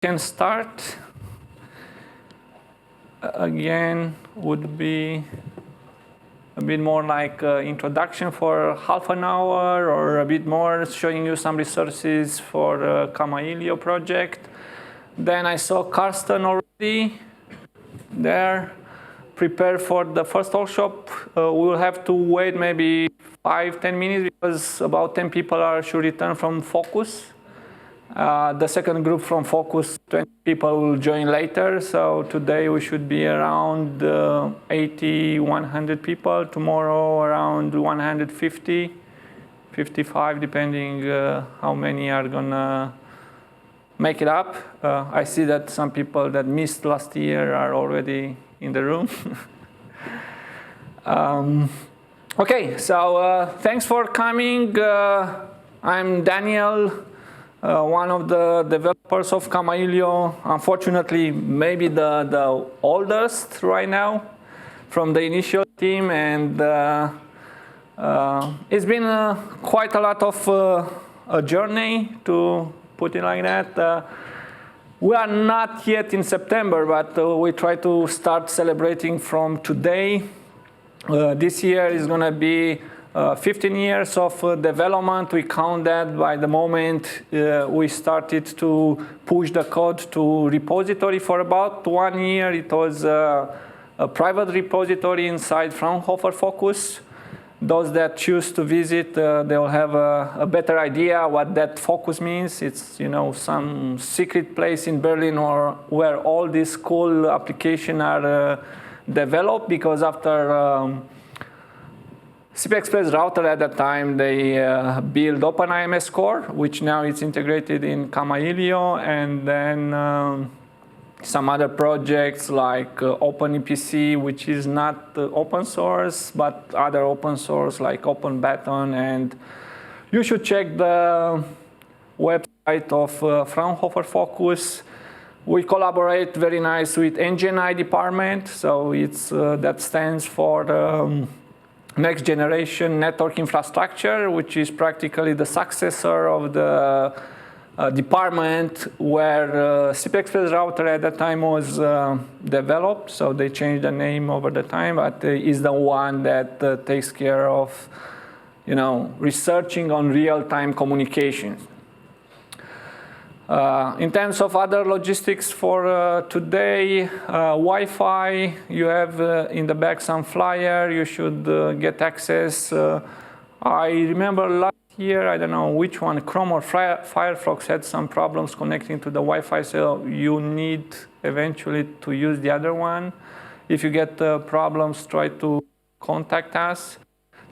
can start. Again, would be a bit more like introduction for half an hour, or a bit more showing you some resources for Kamailio project. Then I saw Karsten already there, prepare for the first workshop. We will have to wait maybe 5-10 minutes because about 10 people should return from Focus. The second group from Focus, 20 people will join later. So today we should be around 80, 100 people. Tomorrow around 150, 55, depending how many are gonna make it up. I see that some people that missed last year are already in the room. Okay, so thanks for coming. I'm Daniel. One of the developers of Kamailio, unfortunately, maybe the oldest right now from the initial team, and it's been quite a lot of a journey, to put it like that. We are not yet in September, but we try to start celebrating from today. This year is going to be 15 years of development. We count that by the moment we started to push the code to repository. For about 1 year, it was a private repository inside Fraunhofer Focus. Those that choose to visit, they will have a better idea what that focus means. It's, you know, some secret place in Berlin or where all these cool applications are developed, because after CP Express router at that time, they built OpenIMS Core, which now it's integrated in Kamailio, and then some other projects like OpenEPC, which is not open source, but other open source like OpenBaton. And you should check the website of Fraunhofer Focus. We collaborate very nice with NGNI department, so it's that stands for next generation network infrastructure, which is practically the successor of the department where CP Express router at that time was developed. So they changed the name over the time, but is the one that takes care of, you know, researching on real-time communications. In terms of other logistics for today, Wi-Fi, you have in the back some flyer. You should get access. I remember last year, I don't know which one, Chrome or Firefox had some problems connecting to the Wi-Fi, so you need eventually to use the other one. If you get problems, try to contact us.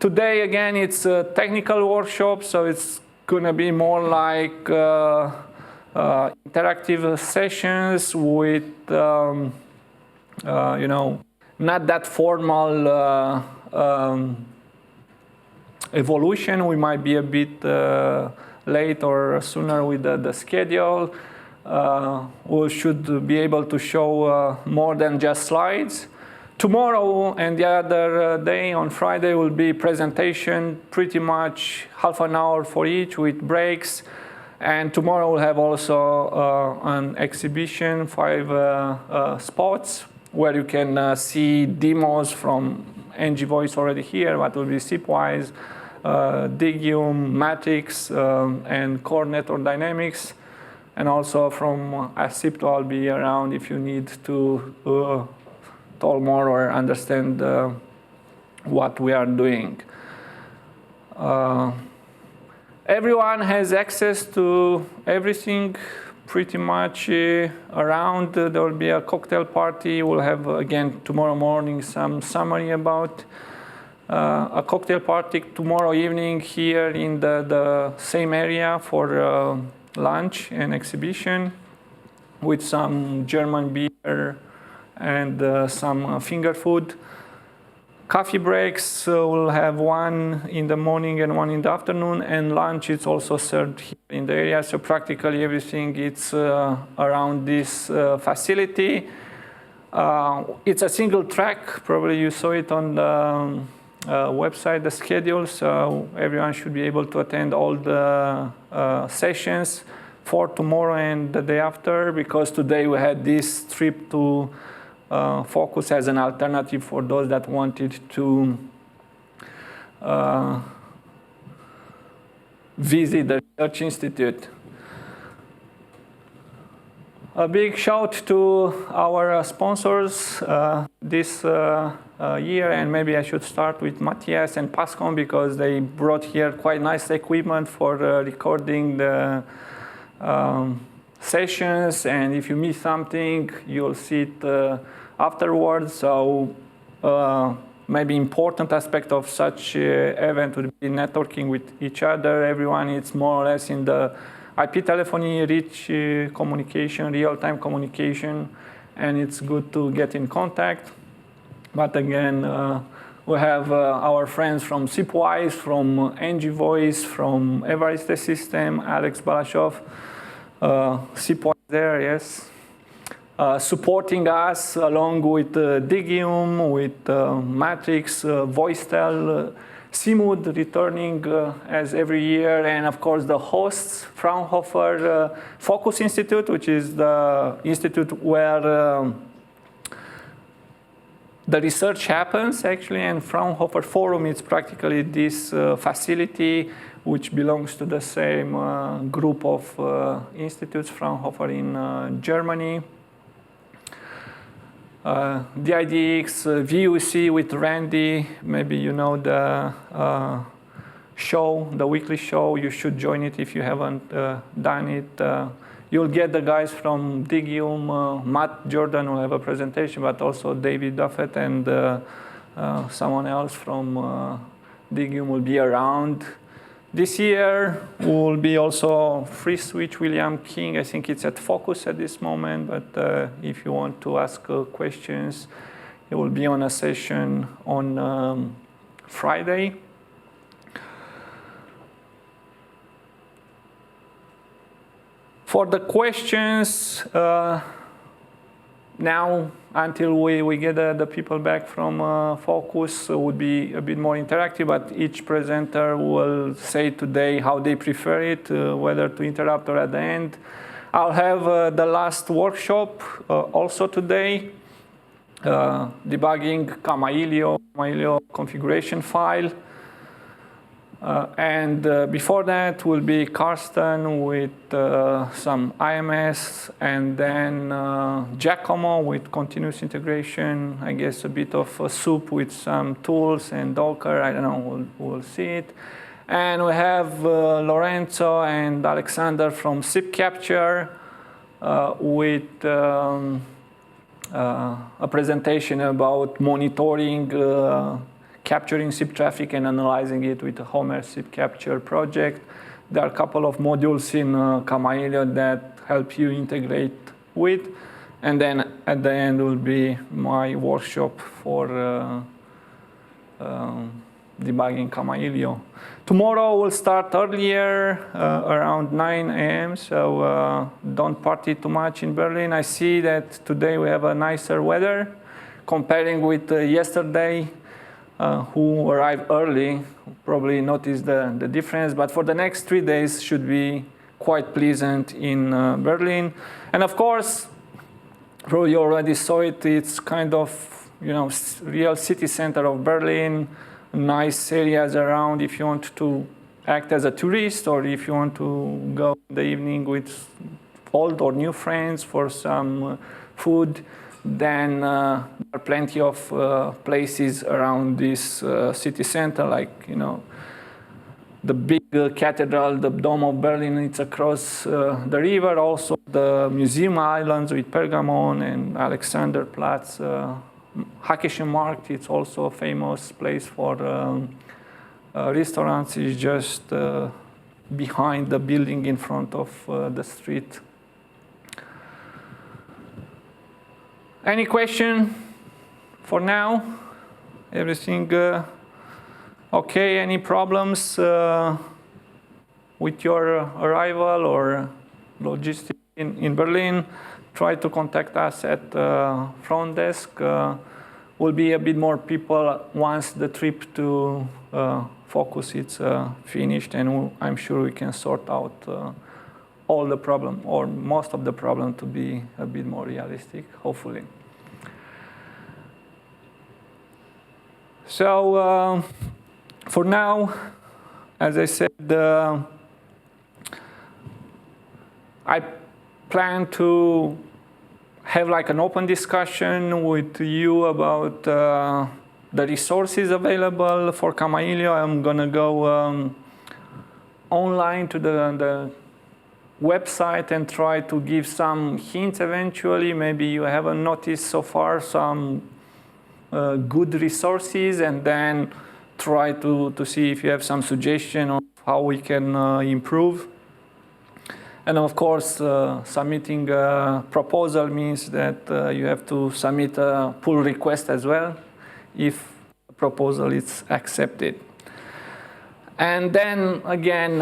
Today, again, it's a technical workshop, so it's going to be more like interactive sessions with, you know, not that formal evolution. We might be a bit late or sooner with the schedule. We should be able to show more than just slides. Tomorrow and the other day on Friday will be presentation, pretty much half an hour for each with breaks. And tomorrow we'll have also an exhibition, 5 spots, where you can see demos from NG Voice already here, but will be SIP-wise, Digium, Matrix, and Core Network Dynamics. And also from Asipto, I'll be around if you need to talk more or understand what we are doing. Everyone has access to everything pretty much around. There will be a cocktail party. We'll have, again, tomorrow morning some summary about a cocktail party tomorrow evening here in the same area for lunch and exhibition with some German beer and some finger food. Coffee breaks, we'll have one in the morning and one in the afternoon, and lunch is also served here in the area. So practically everything is around this facility. It's a single track. Probably you saw it on the website, the schedule, so everyone should be able to attend all the sessions. for tomorrow and the day after, because today we had this trip to Focus as an alternative for those that wanted to visit the Research Institute. A big shout to our sponsors this year, and maybe I should start with Matthias and Pascom, because they brought here quite nice equipment for recording the sessions, and if you miss something, you'll see it afterwards. So maybe important aspect of such event would be networking with each other. Everyone is more or less in the IP telephony, rich communication, real-time communication, and it's good to get in contact. But again, we have our friends from SIPWISE, from NG Voice, from Evariste System, Alex Balashov, SIPWISE there, yes, supporting us along with Digium, with Matrix, Voictel, Simud returning as every year, and of course the hosts, Fraunhofer Focus Institute, which is the institute where the research happens actually, and Fraunhofer Forum is practically this facility which belongs to the same group of institutes, Fraunhofer in Germany. DIDX, VUC with Randy, maybe you know the show, the weekly show. You should join it if you haven't done it. You'll get the guys from Digium, Matt Jordan will have a presentation, but also David Duffett and someone else from Digium will be around. This year will be also Free Switch, William King. I think it's at Focus at this moment, but if you want to ask questions, it will be on a session on Friday. For the questions, now until we get the people back from Focus, would be a bit more interactive, but each presenter will say today how they prefer it, whether to interrupt or at the end. I'll have the last workshop also today, debugging Kamailio configuration file. And before that will be Karsten with some IMS, and then Giacomo with continuous integration. I guess a bit of a soup with some tools and Docker. I don't know, we'll see it. And we have Lorenzo and Alexander from SIP Capture with a presentation about monitoring capturing SIP traffic and analyzing it with the Homer SIP Capture project. There are a couple of modules in Kamailio that help you integrate with. And then at the end will be my workshop for debugging Kamailio. Tomorrow we'll start earlier, around 9 a.m., so don't party too much in Berlin. I see that today we have a nicer weather comparing with yesterday. Who arrived early probably noticed the difference, but for the next 3 days should be quite pleasant in Berlin. And of course, probably you already saw it, it's kind of, you know, real city center of Berlin, nice areas around if you want to act as a tourist, or if you want to go in the evening with old or new friends for some food. Then there are plenty of places around this city center, like, you know, the big cathedral, the Dome of Berlin, it's across the river. Also the museum islands with Pergamon and Alexanderplatz. Hackeshenmarkt, it's also a famous place for restaurants. It's just behind the building in front of the street. Any question for now? Everything okay? Any problems with your arrival or logistics in Berlin? Try to contact us at front desk. Will be a bit more people once the trip to Focus is finished, and I'm sure we can sort out all the problem or most of the problem to be a bit more realistic, hopefully. So for now, as I said, I plan to have like an open discussion with you about the resources available for Kamailio. I'm gonna go online to the website and try to give some hints eventually. Maybe you haven't noticed so far some good resources, and then try to see if you have some suggestion on how we can improve. And of course, submitting a proposal means that you have to submit a pull request as well if the proposal is accepted. And then again,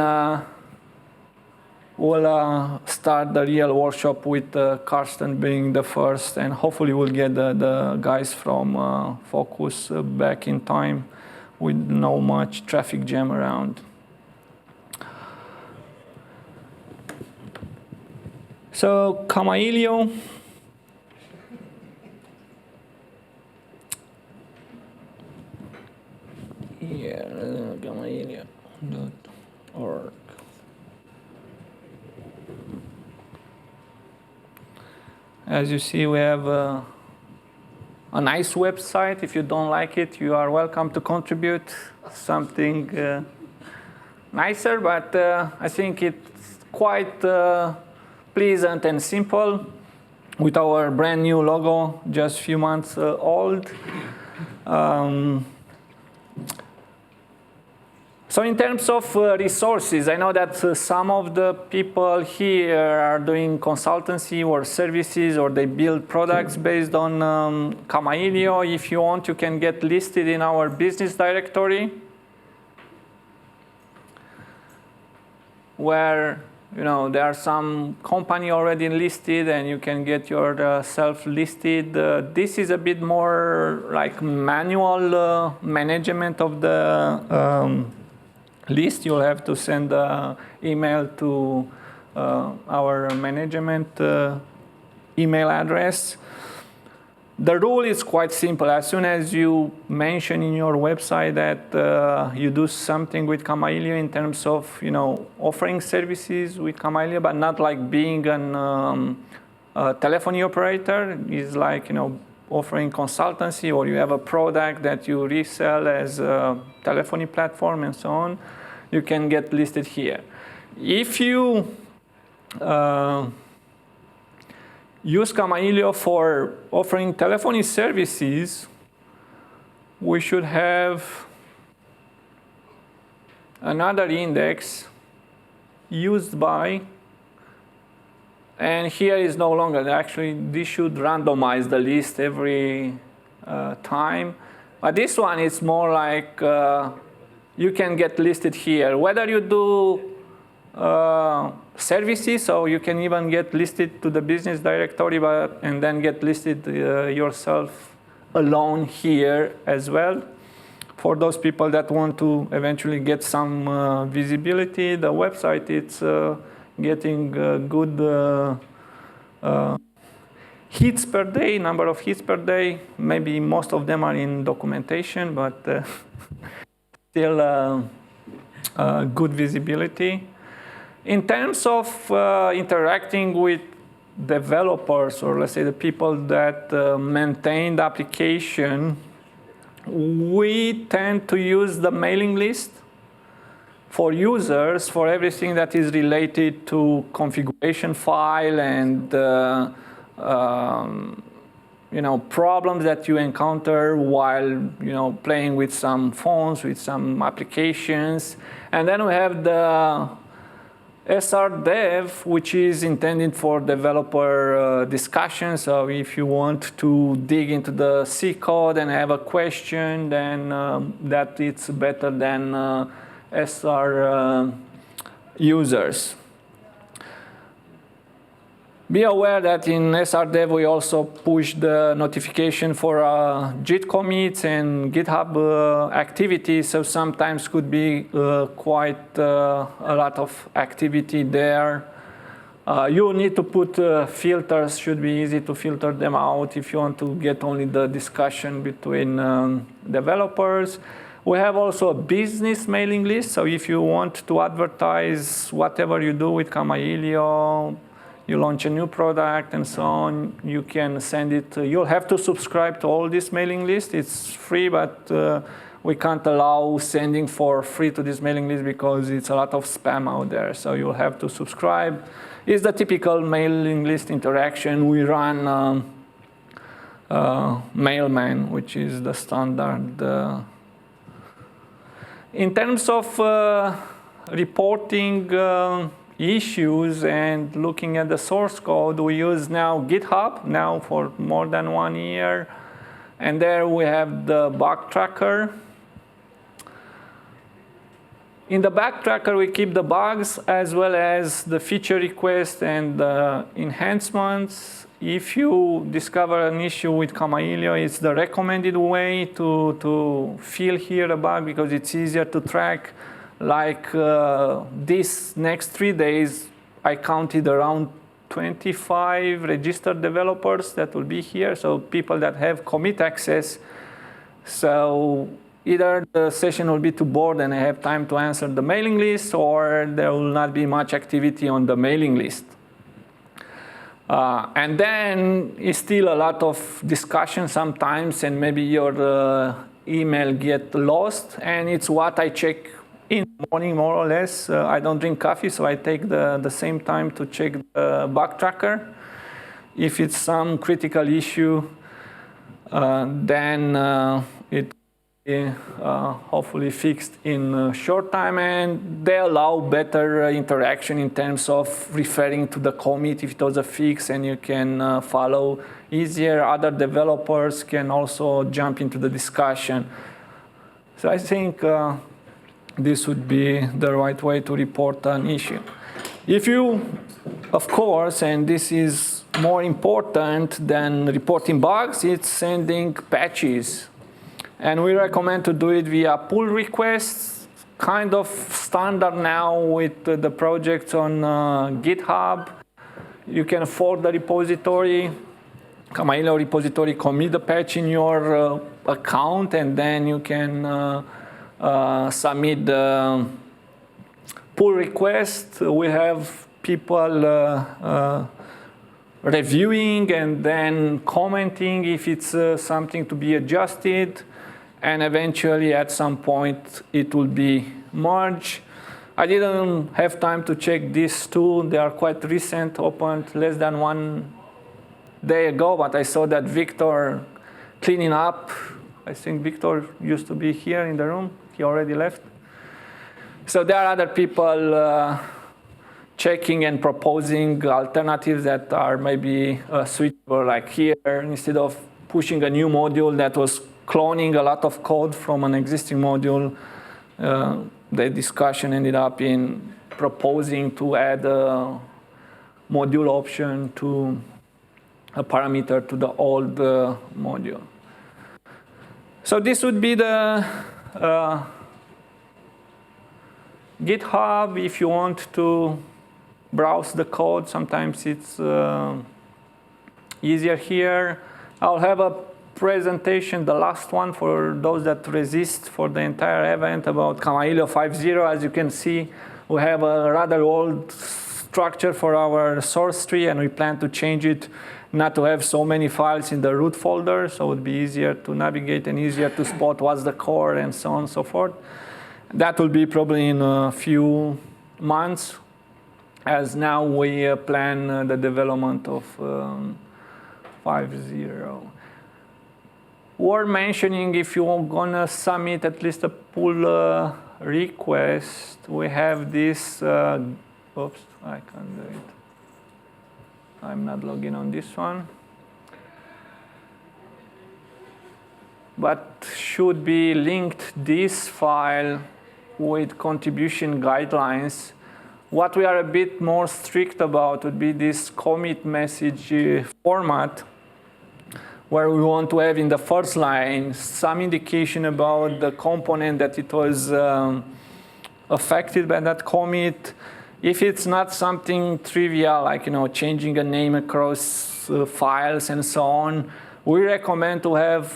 we'll start the real workshop with Karsten being the first, and hopefully we'll get the guys from Focus back in time with no much traffic jam around. So Kamailio, yeah, Kamailio.org. As you see, we have a nice website. If you don't like it, you are welcome to contribute something nicer, but I think it's quite pleasant and simple with our brand new logo, just a few months old. So in terms of resources, I know that some of the people here are doing consultancy or services, or they build products based on Kamailio. If you want, you can get listed in our business directory, where there are some company already listed, and you can get yourself listed. This is a bit more like manual management of the list. You'll have to send an email to our management email address. The rule is quite simple. As soon as you mention in your website that you do something with Kamailio in terms of offering services with Kamailio, but not like being a telephony operator, is like offering consultancy, or you have a product that you resell as a telephony platform and so on, you can get listed here. If you use Kamailio for offering telephony services, we should have another index used by, and here is no longer. Actually, this should randomize the list every time. But this one is more like you can get listed here. Whether you do services, so you can even get listed to the business directory, and then get listed yourself alone here as well. For those people that want to eventually get some visibility, the website it's getting good hits per day, number of hits per day. Maybe most of them are in documentation, but still good visibility. In terms of interacting with developers, or let's say the people that maintain the application, we tend to use the mailing list for users for everything that is related to configuration file and problems that you encounter while playing with some phones, with some applications. And then we have the SR Dev, which is intended for developer discussion. So if you want to dig into the C code and have a question, then that it's better than SR users. Be aware that in SR Dev we also push the notification for Git commits and GitHub activities, so sometimes could be quite a lot of activity there. You need to put filters, should be easy to filter them out if you want to get only the discussion between developers. We have also a business mailing list, so if you want to advertise whatever you do with Kamailio, you launch a new product and so on, you can send it. You'll have to subscribe to all this mailing list. It's free, but we can't allow sending for free to this mailing list because it's a lot of spam out there, so you'll have to subscribe. It's the typical mailing list interaction. We run Mailman, which is the standard. In terms of reporting issues and looking at the source code, we use now GitHub now for more than 1 year. And there we have the bug tracker. In the bug tracker, we keep the bugs as well as the feature requests and enhancements. If you discover an issue with Kamailio, it's the recommended way to fill here a bug because it's easier to track. Like these next 3 days, I counted around 25 registered developers that will be here, so people that have commit access. So either the session will be too bored and I have time to answer the mailing list, or there will not be much activity on the mailing list. And then it's still a lot of discussion sometimes, and maybe your email get lost, and it's what I check in the morning, more or less. I don't drink coffee, so I take the same time to check the bug tracker. If it's some critical issue, then it hopefully fixed in a short time, and they allow better interaction in terms of referring to the commit if it was a fix, and you can follow easier. Other developers can also jump into the discussion. So I think this would be the right way to report an issue. If you, of course, and this is more important than reporting bugs, it's sending patches. And we recommend to do it via pull requests, kind of standard now with the projects on GitHub. You can forward the repository, Kamailio repository, commit the patch in your account, and then you can submit the pull request. We have people reviewing and then commenting if it's something to be adjusted. And eventually, at some point, it will be merged. I didn't have time to check these two. They are quite recent, opened less than 1 day ago, but I saw that Victor cleaning up. I think Victor used to be here in the room. He already left. So there are other people checking and proposing alternatives that are maybe switchable, like here, instead of pushing a new module that was cloning a lot of code from an existing module, the discussion ended up in proposing to add a module option to a parameter to the old module. So this would be the GitHub. If you want to browse the code, sometimes it's easier here. I'll have a presentation, the last one for those that resist for the entire event, about Kamailio 5.0. As you can see, we have a rather old structure for our source tree, and we plan to change it not to have so many files in the root folder, so it would be easier to navigate and easier to spot what's the core and so on and so forth. That will be probably in a few months, as now we plan the development of 5.0. Worth mentioning, if you're gonna submit at least a pull request, we have this, oops, I can't do it. I'm not logging on this one. But should be linked this file with contribution guidelines. What we are a bit more strict about would be this commit message format, where we want to have in the first line some indication about the component that it was affected by that commit, If it's not something trivial, like changing a name across files and so on, we recommend to have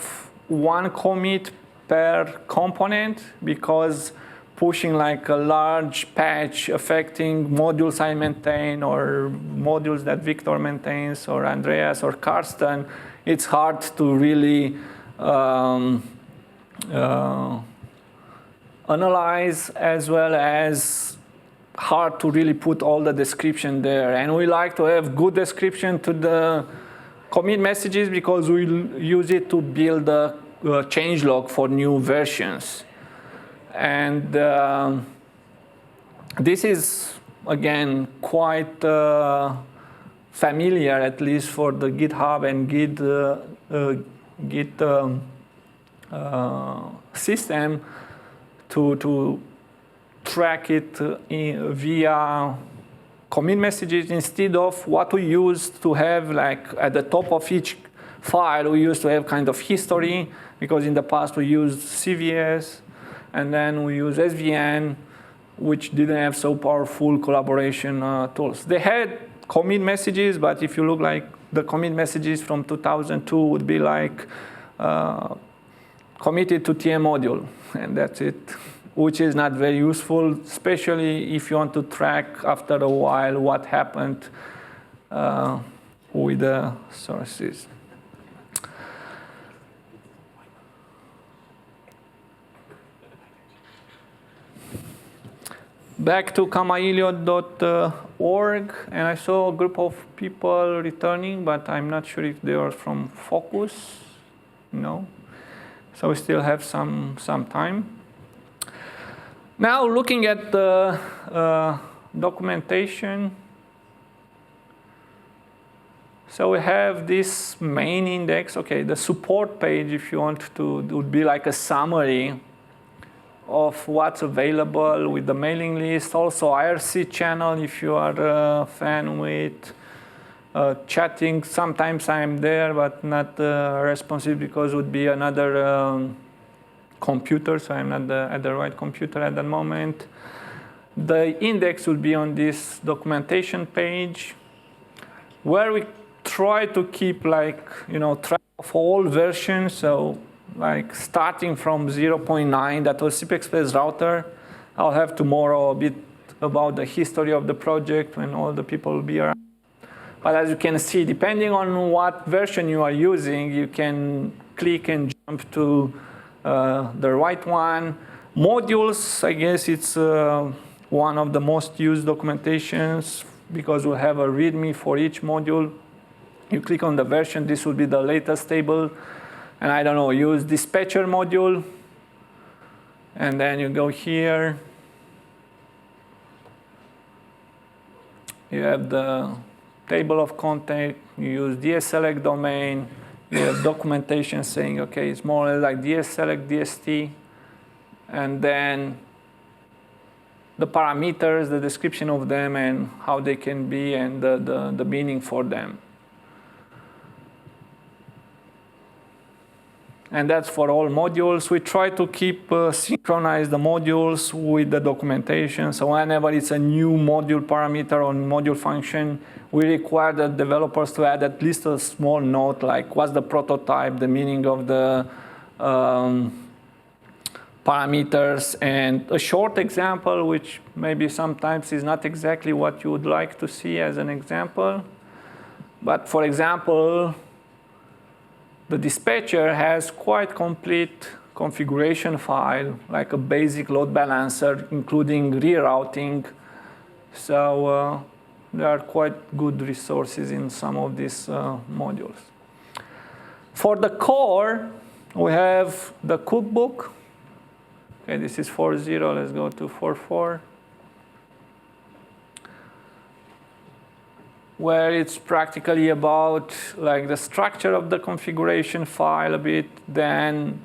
one commit per component, because pushing like a large patch affecting modules I maintain or modules that Victor maintains or Andreas or Karsten, it's hard to really analyze, as well as hard to really put all the description there. And we like to have good description to the commit messages, because we use it to build a changelog for new versions. And this is, again, quite familiar, at least for the GitHub and Git system, to track it via commit messages, instead of what we used to have, like at the top of each file, we used to have kind of history, because in the past we used CVS, and then we used SVN, which didn't have so powerful collaboration tools. They had commit messages, but if you look like the commit messages from 2002 would be like committed to TM module, and that's it, which is not very useful, especially if you want to track after a while what happened with the sources. Back to Kamailio.org, and I saw a group of people returning, but I'm not sure if they are from Focus. No. So we still have some time. Now, looking at the documentation, so we have this main index. Okay, the support page, if you want to, would be like a summary of what's available with the mailing list. Also, IRC channel, if you are a fan with chatting. Sometimes I'm there, but not responsive, because it would be another computer, so I'm not at the right computer at the moment. The index will be on this documentation page, where we try to keep track of all versions. So like starting from 0.9, that was CP Express router. I'll have tomorrow a bit about the history of the project when all the people will be around. But as you can see, depending on what version you are using, you can click and jump to the right one. Modules, I guess it's one of the most used documentations, because we'll have a README for each module. You click on the version, this will be the latest table. And I don't know, use dispatcher module. And then you go here. You have the table of content. You use DSSelect domain. You have documentation saying, okay, it's more or less like DSSelect, DST. And then the parameters, the description of them, and how they can be, and the meaning for them. And that's for all modules. We try to keep synchronize the modules with the documentation. So whenever it's a new module parameter or module function, we require the developers to add at least a small note, like what's the prototype, the meaning of the parameters, and a short example, which maybe sometimes is not exactly what you would like to see as an example. But for example, the dispatcher has quite complete configuration file, like a basic load balancer, including rerouting. So there are quite good resources in some of these modules. For the core, we have the cookbook. Okay, this is 4.0. Let's go to 4.4. Where it's practically about like the structure of the configuration file a bit, then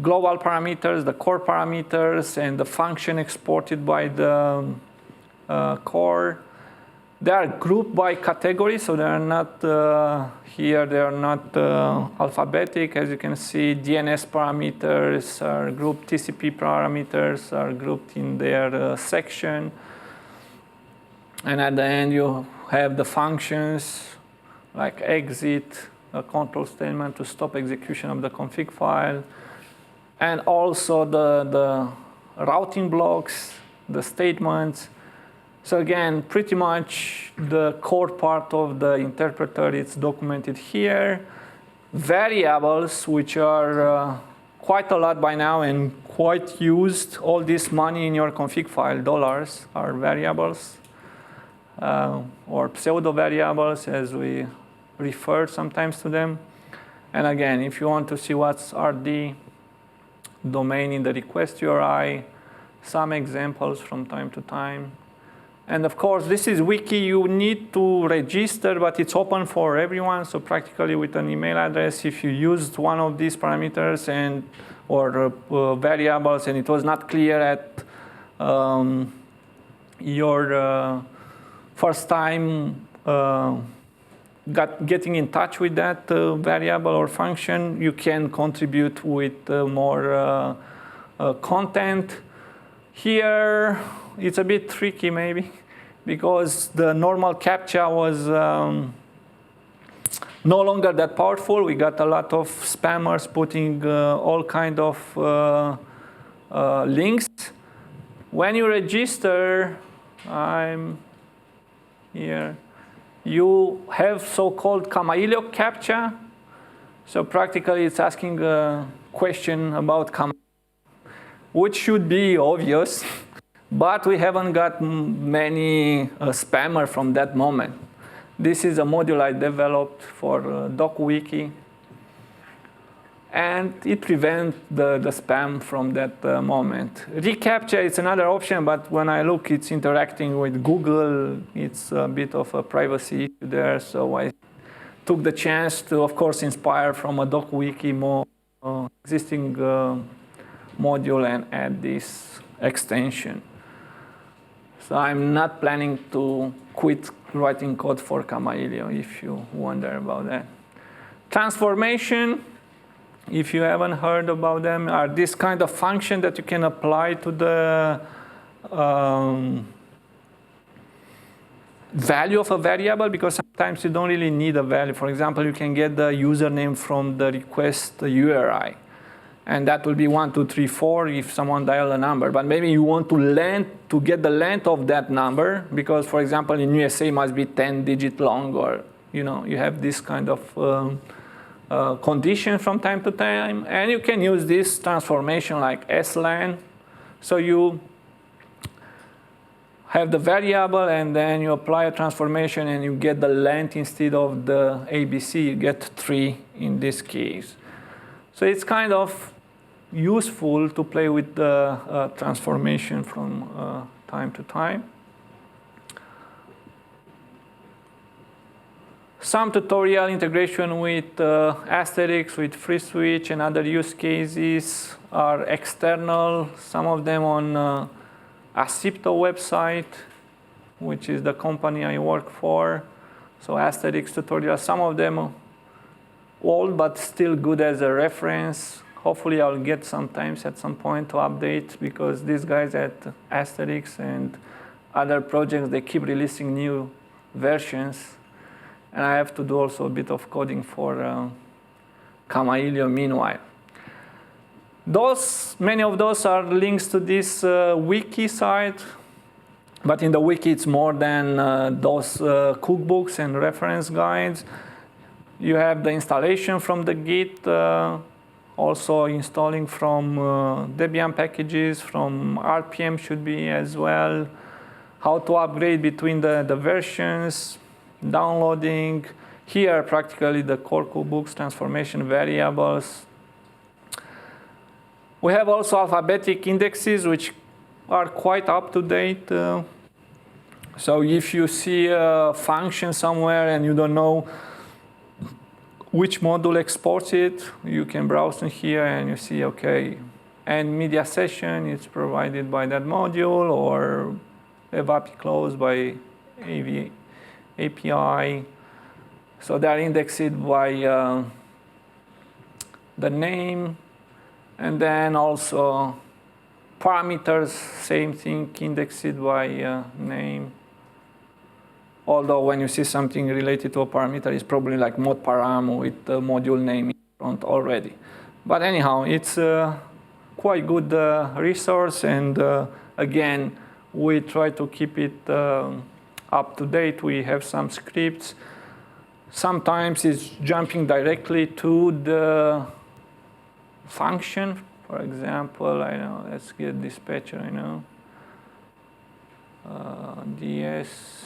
global parameters, the core parameters, and the function exported by the core. They are grouped by category, so they are not here. They are not alphabetic. As you can see, DNS parameters are grouped, TCP parameters are grouped in their section. And at the end, you have the functions like exit, a control statement to stop execution of the config file, and also the routing blocks, the statements. So again, pretty much the core part of the interpreter is documented here. Variables, which are quite a lot by now and quite used. All this money in your config file, dollars, are variables or pseudo variables, as we refer sometimes to them. And again, if you want to see what's RD domain in the request URI, some examples from time to time. And of course, this is wiki. You need to register, but it's open for everyone. So practically with an email address, if you used one of these parameters and or variables and it was not clear at your first time getting in touch with that variable or function, you can contribute with more content. Here, it's a bit tricky maybe, because the normal CAPTCHA was no longer that powerful. We got a lot of spammers putting all kind of links. When you register, I'm here, you have so-called Kamailio CAPTCHA. So practically it's asking a question about Kamailio, which should be obvious, but we haven't got many spammer from that moment. This is a module I developed for DocWiki, and it prevents the spam from that moment. ReCAPTCHA is another option, but when I look, it's interacting with Google. It's a bit of a privacy issue there, so I took the chance to, of course, inspire from a DocWiki more existing module and add this extension. So I'm not planning to quit writing code for Kamailio, if you wonder about that. Transformation, if you haven't heard about them, are this kind of function that you can apply to the value of a variable, because sometimes you don't really need a value. For example, you can get the username from the request URI. And that will be 1, 2, 3, 4 if someone dialed a number. But maybe you want to get the length of that number, because, for example, in USA it must be 10-digit long, or you have this kind of condition from time to time. And you can use this transformation like slan. So you have the variable, and then you apply a transformation, and you get the length instead of the ABC. You get 3 in this case. So it's kind of useful to play with the transformation from time to time. Some tutorial integration with Asterix, with FreeSwitch, and other use cases are external. Some of them on Asypto website, which is the company I work for. So Asterix tutorials, some of them old, but still good as a reference. Hopefully I'll get sometimes at some point to update, because these guys at Asterix and other projects, they keep releasing new versions. And I have to do also a bit of coding for Kamailio meanwhile. Many of those are links to this wiki site. But in the wiki, it's more than those cookbooks and reference guides. You have the installation from the Git, also installing from Debian packages, from RPM should be as well. How to upgrade between the versions, downloading. Here, practically the core cookbooks, transformation variables. We have also alphabetic indexes, which are quite up to date. So if you see a function somewhere and you don't know which module exports it, you can browse in here and you see, okay, and media session is provided by that module, or API closed by API. So they are indexed by the name, and then also parameters, same thing, indexed by name. Although when you see something related to a parameter, it's probably like mod param with the module name in front already. But anyhow, it's a quite good resource, and again, we try to keep it up to date. We have some scripts. Sometimes it's jumping directly to the function. For example, I know, let's get dispatcher, I know. DS,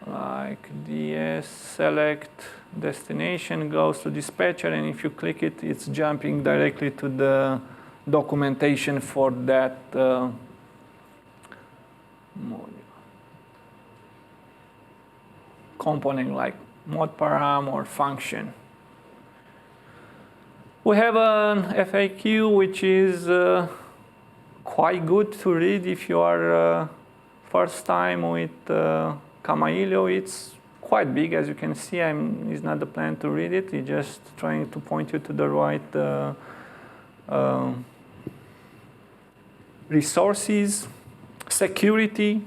like DS select destination goes to dispatcher, and if you click it, it's jumping directly to the documentation for that component, like mod param or function. We have an FAQ which is quite good to read if you are first time with Kamailio. It's quite big, as you can see. It's not the plan to read it. It's just trying to point you to the right resources. Security.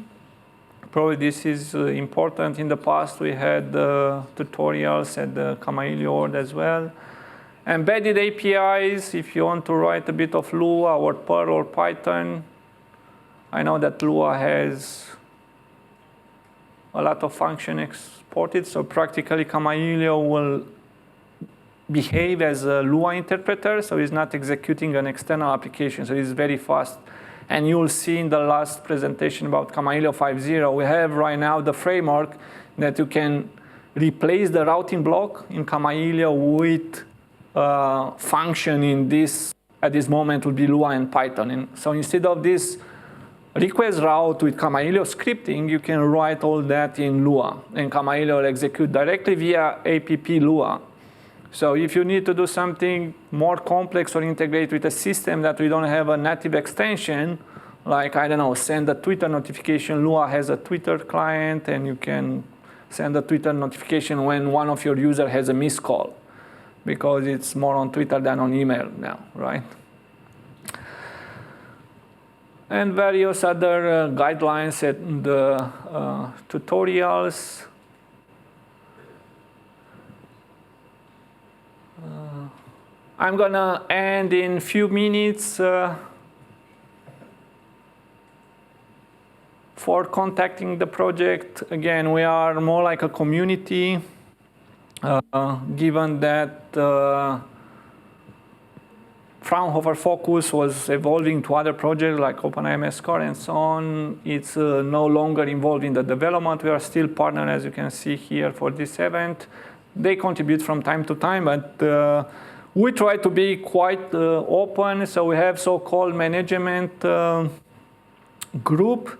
Probably this is important. In the past, we had tutorials at the Kamailio org as well. Embedded APIs, if you want to write a bit of Lua or Perl or Python. I know that Lua has a lot of function exported, so practically Kamailio will behave as a Lua interpreter, so it's not executing an external application, so it's very fast. And you'll see in the last presentation about Kamailio 5.0, we have right now the framework that you can replace the routing block in Kamailio with function in this, at this moment, would be Lua and Python. And so instead of this request route with Kamailio scripting, you can write all that in Lua, and Kamailio will execute directly via app Lua. So if you need to do something more complex or integrate with a system that we don't have a native extension, like, I don't know, send a Twitter notification. Lua has a Twitter client, and you can send a Twitter notification when one of your users has a missed call, because it's more on Twitter than on email now, right? And various other guidelines and tutorials. I'm gonna end in a few minutes for contacting the project. Again, we are more like a community, given that Fraunhofer focus was evolving to other projects like OpenIMS Core and so on. It's no longer involved in the development. We are still partner, as you can see here, for this event. They contribute from time to time, but we try to be quite open. So we have so-called management group,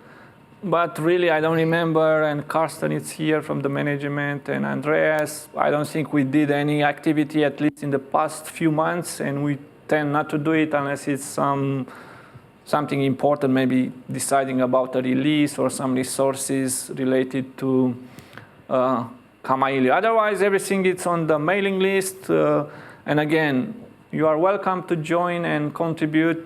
but really I don't remember, and Karsten is here from the management, and Andreas. I don't think we did any activity, at least in the past few months, and we tend not to do it unless it's something important, maybe deciding about a release or some resources related to Kamailio. Otherwise, everything is on the mailing list. And again, you are welcome to join and contribute.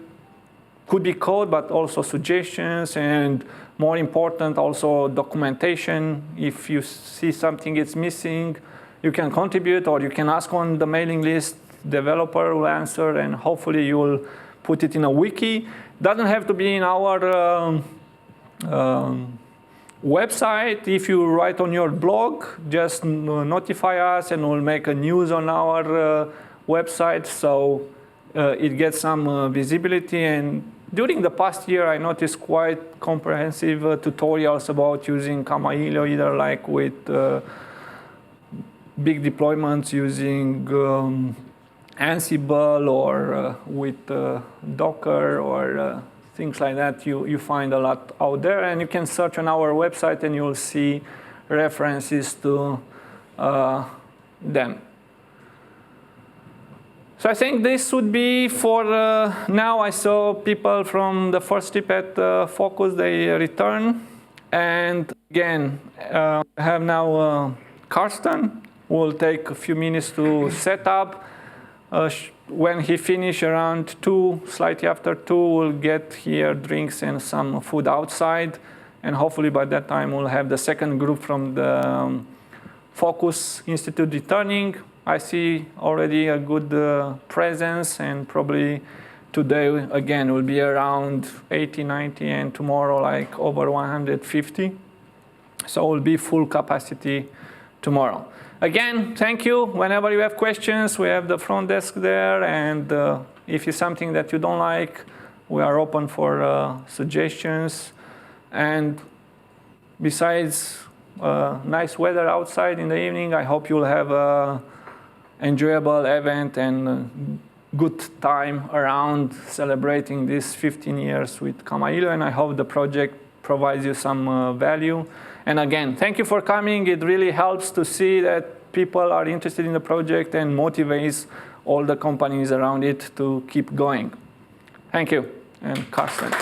Could be code, but also suggestions, and more important, also documentation. If you see something is missing, you can contribute, or you can ask on the mailing list. Developer will answer, and hopefully you will put it in a wiki. Doesn't have to be in our website. If you write on your blog, just notify us, and we'll make a news on our website, so it gets some visibility. And during the past year, I noticed quite comprehensive tutorials about using Kamailio, either like with big deployments using Ansible, or with Docker, or things like that. You find a lot out there, and you can search on our website, and you'll see references to them. So I think this would be for now. I saw people from the first trip at Focus, they return. And again, I have now Karsten, who will take a few minutes to set up. When he finishes around 2, slightly after 2, we'll get here drinks and some food outside. And hopefully by that time, we'll have the second group from the Focus Institute returning. I see already a good presence, and probably today, again, will be around 80, 90, and tomorrow, like over 150. So we'll be full capacity tomorrow. Again, thank you. Whenever you have questions, we have the front desk there, and if it's something that you don't like, we are open for suggestions. And besides nice weather outside in the evening, I hope you'll have an enjoyable event and good time around celebrating these 15 years with Kamailio, and I hope the project provides you some value. And again, thank you for coming. It really helps to see that people are interested in the project and motivates all the companies around it to keep going. Thank you. And Carsten.